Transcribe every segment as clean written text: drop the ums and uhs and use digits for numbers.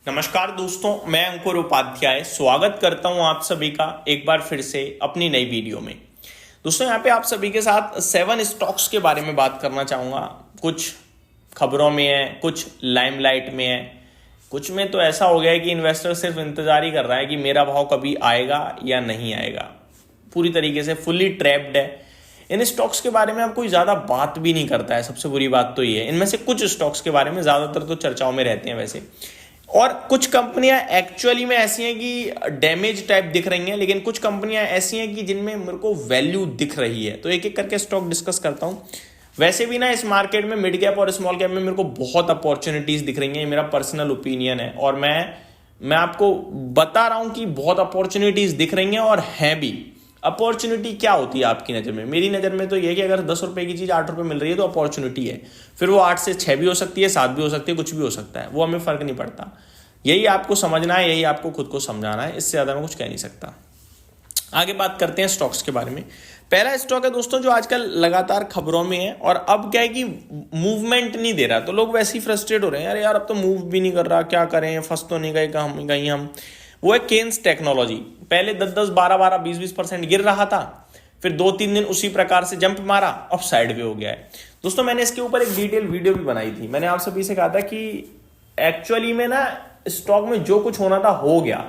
नमस्कार दोस्तों, मैं अंकुर उपाध्याय स्वागत करता हूं आप सभी का एक बार फिर से अपनी नई वीडियो में। दोस्तों, यहाँ पे आप सभी के साथ 7 स्टॉक्स के बारे में बात करना चाहूँगा। कुछ खबरों में है, कुछ लाइमलाइट में है, कुछ में तो ऐसा हो गया है कि इन्वेस्टर सिर्फ इंतजार ही कर रहा है कि मेरा भाव कभी आएगा या नहीं आएगा। पूरी तरीके से फुल्ली ट्रैप्ड है। इन स्टॉक्स के बारे में अब कोई ज़्यादा बात भी नहीं करता है। सबसे बुरी बात तो ये है, इनमें से कुछ स्टॉक्स के बारे में ज़्यादातर तो चर्चाओं में रहते हैं वैसे, और कुछ कंपनियां एक्चुअली में ऐसी हैं कि डैमेज टाइप दिख रही हैं, लेकिन कुछ कंपनियां ऐसी हैं कि जिनमें मेरे को वैल्यू दिख रही है। तो एक एक करके स्टॉक डिस्कस करता हूं। वैसे भी ना इस मार्केट में मिड कैप और स्मॉल कैप में मेरे को बहुत अपॉर्चुनिटीज दिख रही हैं। ये मेरा पर्सनल ओपिनियन है और मैं आपको बता रहा हूं कि बहुत अपॉर्चुनिटीज दिख रही हैं और हैं भी। अपॉर्चुनिटी क्या होती है आपकी नज़र में? मेरी नज़र में तो ये है कि अगर 10 रुपए की चीज़ 8 रुपए मिल रही है तो अपॉर्चुनिटी है। फिर वो 8 से 6 भी हो सकती है, 7 भी हो सकती है, कुछ भी हो सकता है, वो हमें फ़र्क नहीं पड़ता। यही आपको समझना है, यही आपको खुद को समझाना है। इससे ज़्यादा मैं कुछ कह नहीं सकता। आगे बात करते हैं स्टॉक्स के बारे में। पहला स्टॉक है दोस्तों जो आजकल लगातार खबरों में है और अब क्या है कि मूवमेंट नहीं दे रहा, तो लोग वैसे ही फ्रस्ट्रेट हो रहे हैं, अरे यार अब तो मूव भी नहीं कर रहा, क्या करें, फंस तो नहीं गए कहीं हम। वो है केन्स टेक्नोलॉजी। पहले 10-10, 12-12, 20-20% गिर रहा था, फिर 2-3 दिन उसी प्रकार से जंप मारा, अब साइड वे हो गया है। दोस्तों, मैंने इसके ऊपर एक डिटेल वीडियो भी बनाई थी। मैंने आप सभी से कहा था कि एक्चुअली में ना स्टॉक में जो कुछ होना था हो गया।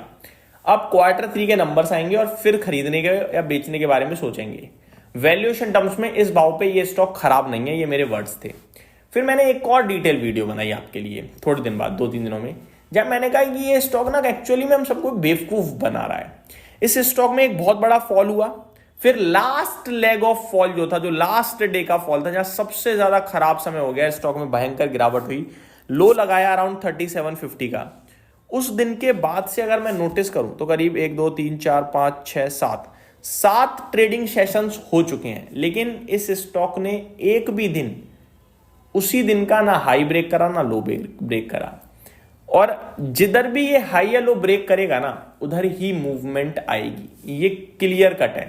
अब Q3 के नंबर्स आएंगे और फिर खरीदने के या बेचने के बारे में सोचेंगे। वैल्यूएशन टर्म्स में इस भाव पे ये स्टॉक खराब नहीं है, ये मेरे वर्ड्स थे। फिर मैंने एक और डिटेल वीडियो बनाई आपके लिए थोड़े दिन बाद, 2-3 दिनों में, जब मैंने कहा कि ये स्टॉक ना एक्चुअली में हम सबको बेवकूफ बना रहा है। इस स्टॉक में एक बहुत बड़ा फॉल हुआ, फिर लास्ट लेग ऑफ फॉल जो था, जो लास्ट डे का फॉल था, जहां सबसे ज्यादा खराब समय हो गया, स्टॉक में भयंकर गिरावट हुई, लो लगाया अराउंड 3750 का। उस दिन के बाद से अगर मैं नोटिस करूं तो करीब 1 2 3 4 5 6 7 ट्रेडिंग सेशंस हो चुके हैं, लेकिन इस स्टॉक ने एक भी दिन उसी दिन का ना हाई ब्रेक करा ना लो ब्रेक करा। और जिधर भी ये हाई या लो ब्रेक करेगा ना, उधर ही मूवमेंट आएगी, ये क्लियर कट है।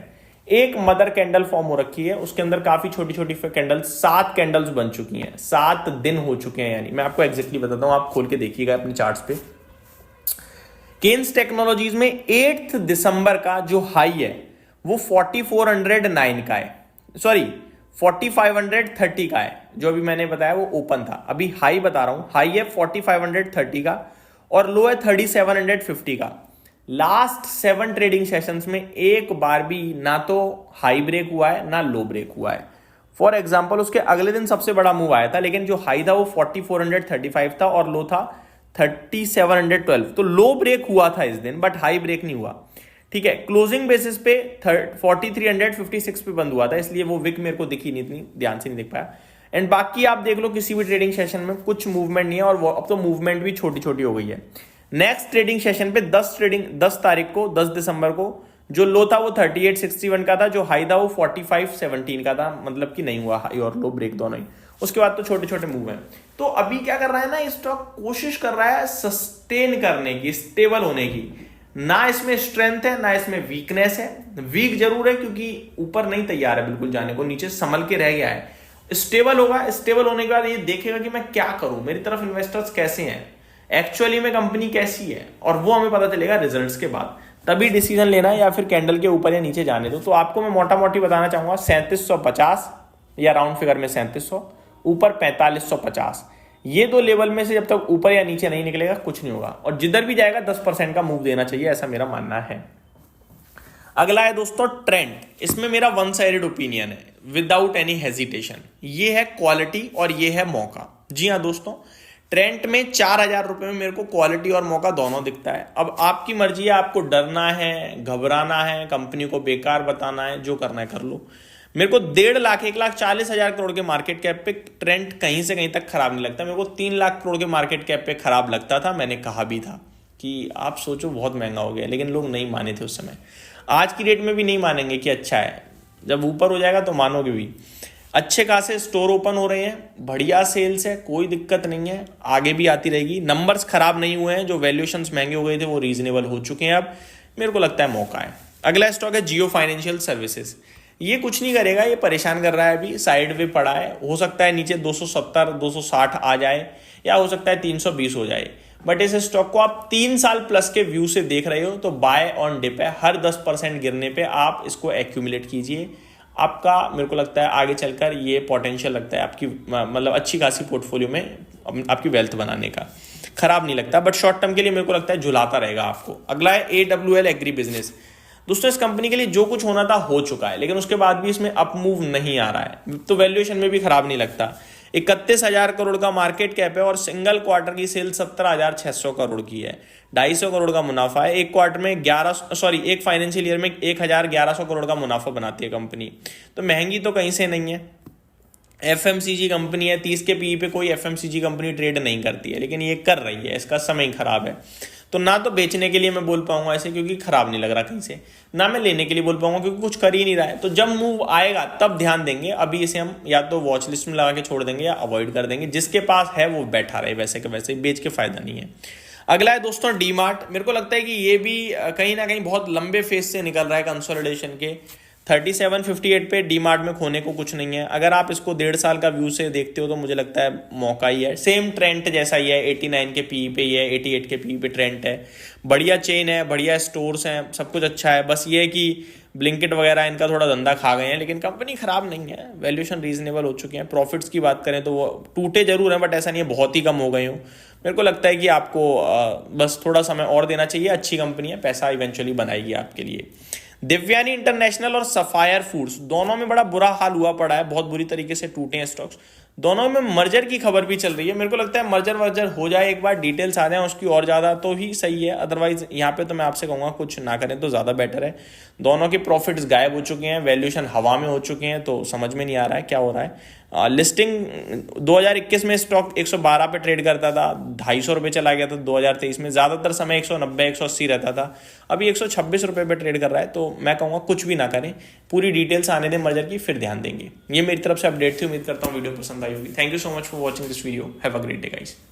एक मदर कैंडल फॉर्म हो रखी है, उसके अंदर काफी छोटी छोटी कैंडल, 7 कैंडल्स बन चुकी हैं, 7 दिन हो चुके हैं। यानी मैं आपको एग्जैक्टली बताता हूं, आप खोल के देखिएगा अपने चार्ट्स पे। केन्स टेक्नोलॉजीज में 8 दिसंबर का जो हाई है वो 4409 का है, सॉरी 4530 का है। जो अभी मैंने बताया वो ओपन था, अभी हाई बता रहा हूं। हाई है 4530 का और लो है 3750 का। लास्ट 7 ट्रेडिंग सेशंस में एक बार भी ना तो हाई ब्रेक हुआ है ना लो ब्रेक हुआ है। फॉर एग्जांपल, उसके अगले दिन सबसे बड़ा मूव आया था, लेकिन जो हाई था वो 4435 था और लो था 3712। तो लो ब्रेक हुआ था इस दिन, बट हाई ब्रेक नहीं हुआ। ठीक है, क्लोजिंग बेसिस पे 4356 पे बंद हुआ था, इसलिए वो विक मेरे को दिखी नहीं, इतनी ध्यान से नहीं देख पाया। एंड बाकी आप देख लो किसी भी ट्रेडिंग सेशन में कुछ मूवमेंट नहीं है, और अब तो मूवमेंट भी छोटी छोटी हो गई है। नेक्स्ट ट्रेडिंग सेशन पे 10 तारीख को, 10 दिसंबर को, जो लो था वो 3861 का था, जो हाई था वो 4517 का था, मतलब कि नहीं हुआ हाई और लो ब्रेक दोनों ही। उसके बाद तो छोटे छोटे मूव हैं। तो अभी क्या कर रहा है ना, स्टॉक कोशिश कर रहा है सस्टेन करने की, स्टेबल होने की। ना इसमें स्ट्रेंथ है ना इसमें वीकनेस है। वीक जरूर है क्योंकि ऊपर नहीं तैयार है बिल्कुल जाने को, नीचे संभल के रह गया है। स्टेबल होगा, स्टेबल होने के बाद ये देखेगा कि मैं क्या करूं, मेरी तरफ इन्वेस्टर्स कैसे हैं, एक्चुअली में कंपनी कैसी है, और वो हमें पता चलेगा रिजल्ट्स के बाद। तभी डिसीजन लेना है या फिर कैंडल के ऊपर या नीचे जाने दो। तो आपको मैं मोटा मोटी बताना चाहूंगा 3750 या राउंड फिगर में 3700, ऊपर 4550। ये दो लेवल में से जब तक ऊपर या नीचे नहीं निकलेगा कुछ नहीं होगा, और जिधर भी जाएगा 10% का मूव देना चाहिए, ऐसा मेरा मानना है। अगला है दोस्तों ट्रेंड। इसमें मेरा वन साइडेड ओपिनियन है, विदाउट एनी हेजिटेशन। ये है क्वालिटी और ये है मौका। जी हाँ दोस्तों, ट्रेंड में 4000 रुपए में मेरे को क्वालिटी और मौका दोनों दिखता है। अब आपकी मर्जी है, आपको डरना है, घबराना है, कंपनी को बेकार बताना है, जो करना है कर लो। मेरे को 1.5 लाख 1,40,000 करोड़ के मार्केट कैप पे ट्रेंड कहीं से कहीं तक खराब नहीं लगता। मेरे को 3 लाख करोड़ के मार्केट कैप पे खराब लगता था। मैंने कहा भी था कि आप सोचो बहुत महंगा हो गया, लेकिन लोग नहीं माने थे उस समय। आज की डेट में भी नहीं मानेंगे कि अच्छा है, जब ऊपर हो जाएगा तो मानोगे भी। अच्छे खासे स्टोर ओपन हो रहे हैं, बढ़िया सेल्स है, कोई दिक्कत नहीं है, आगे भी आती रहेगी। नंबर्स खराब नहीं हुए हैं, जो वैल्यूएशंस महंगे हो गए थे वो रीजनेबल हो चुके हैं। अब मेरे को लगता है मौका है। अगला स्टॉक है जियो फाइनेंशियल सर्विसेज। ये कुछ नहीं करेगा, ये परेशान कर रहा है, अभी साइड वे पड़ा है। हो सकता है नीचे 270 260 आ जाए, या हो सकता है 320 हो जाए। बट इस स्टॉक को आप 3 साल प्लस के व्यू से देख रहे हो तो बाय ऑन डिप है। हर 10% गिरने पे आप इसको एक्यूमुलेट कीजिए। आपका मेरे को लगता है आगे चलकर ये पोटेंशियल लगता है आपकी मतलब अच्छी खासी पोर्टफोलियो में आपकी वेल्थ बनाने का। खराब नहीं लगता, बट शॉर्ट टर्म के लिए मेरे को लगता है झुलाता रहेगा आपको। अगला है AWL एग्री बिजनेस। दोस्तों इस कंपनी के लिए जो कुछ होना था हो चुका है, लेकिन उसके बाद भी इसमें अप मूव नहीं आ रहा है, तो वैल्यूएशन में भी खराब नहीं लगता। 31,000 करोड़ का मार्केट कैप है और सिंगल क्वार्टर की सेल 17,600 करोड़ की है। 250 करोड़ का मुनाफा है। एक क्वार्टर में एक फाइनेंशियल ईयर में 1,1100 करोड़ का मुनाफा बनाती है कंपनी। तो महंगी तो कहीं से नहीं है। FMCG कंपनी है, 30 के पीई पे कोई FMCG कंपनी ट्रेड नहीं करती है, लेकिन ये कर रही है। इसका समय खराब है, तो ना तो बेचने के लिए मैं बोल पाऊंगा ऐसे क्योंकि खराब नहीं लग रहा कहीं से, ना मैं लेने के लिए बोल पाऊंगा क्योंकि कुछ कर ही नहीं रहा है। तो जब मूव आएगा तब ध्यान देंगे। अभी इसे हम या तो वॉच लिस्ट में लगा के छोड़ देंगे या अवॉइड कर देंगे। जिसके पास है वो बैठा रहे, वैसे के वैसे बेच के फायदा नहीं है। अगला है दोस्तों डीमार्ट। मेरे को लगता है कि ये भी कहीं ना कहीं बहुत लंबे फेज से निकल रहा है कंसोलिडेशन के। 3758 पे डीमार्ट में खोने को कुछ नहीं है। अगर आप इसको 1.5 साल का व्यू से देखते हो तो मुझे लगता है मौका ही है। सेम ट्रेंड जैसा ही है, 89 के पी पे ही है, 88 के पी पे ट्रेंड है। बढ़िया चेन है, बढ़िया स्टोर्स हैं, सब कुछ अच्छा है। बस ये है कि ब्लिंकिट वगैरह इनका थोड़ा धंधा खा गए हैं, लेकिन कंपनी खराब नहीं है। वैल्यूएशन रीजनेबल हो चुके हैं। प्रॉफिट्स की बात करें तो वो टूटे जरूर हैं, बट ऐसा नहीं है बहुत ही कम हो गए हो। मेरे को लगता है कि आपको बस थोड़ा समय और देना चाहिए। अच्छी कंपनी है, पैसा इवेंचुअली बनाएगी आपके लिए। दिव्यानी इंटरनेशनल और सफायर फूड्स दोनों में बड़ा बुरा हाल हुआ पड़ा है, बहुत बुरी तरीके से टूटे हैं स्टॉक्स। दोनों में मर्जर की खबर भी चल रही है। मेरे को लगता है मर्जर वर्जर हो जाए, एक बार डिटेल्स आ जाए उसकी और ज़्यादा तो ही सही है। अदरवाइज यहाँ पे तो मैं आपसे कहूँगा कुछ ना करें तो ज़्यादा बेटर है। दोनों के प्रॉफिट्स गायब हो चुके हैं, वैल्यूएशन हवा में हो चुके हैं, तो समझ में नहीं आ रहा है क्या हो रहा है। लिस्टिंग 2021 में स्टॉक 112 पे ट्रेड करता था, 250 रुपये चला गया था 2023 में। ज़्यादातर समय 190 180 रहता था, अभी 126 रुपये पे ट्रेड कर रहा है। तो मैं कहूँगा कुछ भी ना करें, पूरी डिटेल्स आने दें मर्जर की, फिर ध्यान देंगे। ये मेरी तरफ से अपडेट थी। उम्मीद करता हूँ वीडियो पसंद आई होगी। Thank you so much for watching this video. Have a great day guys.